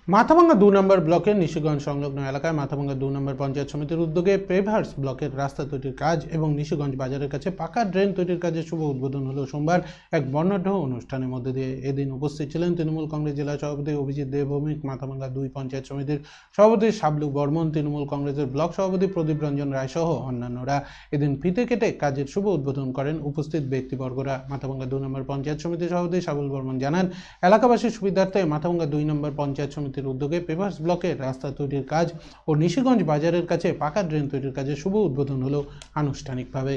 মাথাভাঙ্গা ২ নম্বর ব্লকের নিশিগঞ্জ সংলগ্ন এলাকায় মাথাভাঙ্গা ২ নম্বর পঞ্চায়েত সমিতির উদ্যোগে পেভার্স ব্লকের রাস্তা তৈরির কাজ এবং নিশিগঞ্জ বাজারের কাছে পাকা ড্রেন তৈরির কাজের শুভ উদ্বোধন হলো সোমবার এক বর্ণাঢ্য অনুষ্ঠানের মধ্যে দিয়ে। এদিন উপস্থিত ছিলেন তৃণমূল কংগ্রেস জেলা সভাপতি অভিজিৎ দেবভৌমিক, মাথাভাঙ্গা ২ পঞ্চায়েত সমিতির সভাপতি শাবলু বর্মন, তৃণমূল কংগ্রেসের ব্লক সভাপতি প্রদীপ রঞ্জন রায় সহ অন্যান্যরা। এদিন ফিতে কেটে কাজের শুভ উদ্বোধন করেন উপস্থিত ব্যক্তিবর্গরা। মাথাভাঙ্গা ২ নম্বর পঞ্চায়েত সমিতির সভাপতি শাবলু বর্মন জানান, এলাকাবাসীর সুবিধার্থে মাথাভাঙ্গা ২ নম্বর পঞ্চায়েত সমিতির উদ্যোগে পেভার্স ব্লকের রাস্তা তৈরির কাজ ও নিশিগঞ্জ বাজারের কাছে পাকা ড্রেন তৈরির কাজে শুভ উদ্বোধন হলো আনুষ্ঠানিকভাবে।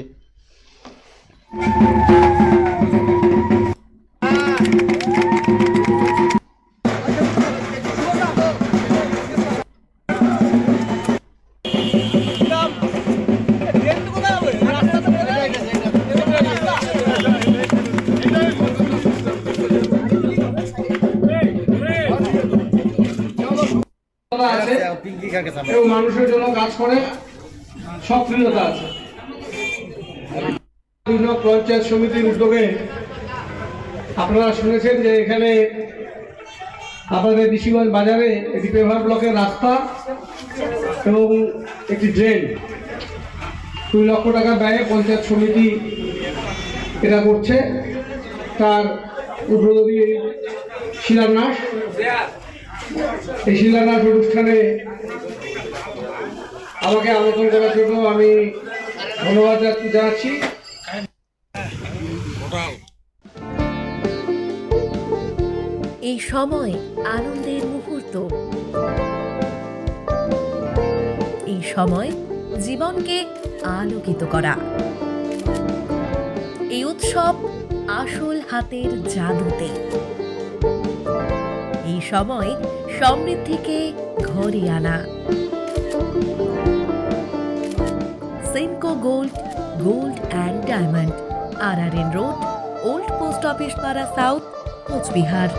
এবং মানুষের জন্য কাজ করে সক্রিয়তা আছে। বিভিন্ন পঞ্চায়েত সমিতির উদ্যোগে আপনারা শুনেছেন যে এখানে আপনাদের নিশিগঞ্জ বাজারে একটি পেভার ব্লকের রাস্তা এবং একটি ড্রেন 2 লক্ষ টাকা ব্যয়ে পঞ্চায়েত সমিতি এটা করছে। তার উদ্বোধনী শিলান্যাস, এই শিলান্যাস অনুষ্ঠানে আমাকে আমন্ত্রণ করার জন্য আমি ধন্যবাদ জানাচ্ছি। এই সময় আনন্দের মুহূর্ত, এই সময় জীবনকে আলোকিত করা, এই উৎসব আসল হাতের জাদুতে, এই সময় সমৃদ্ধিকে ঘরে আনা। Senco gold, gold and diamond, RRN road, old post office পাড়া সাউথ, কোচবিহার।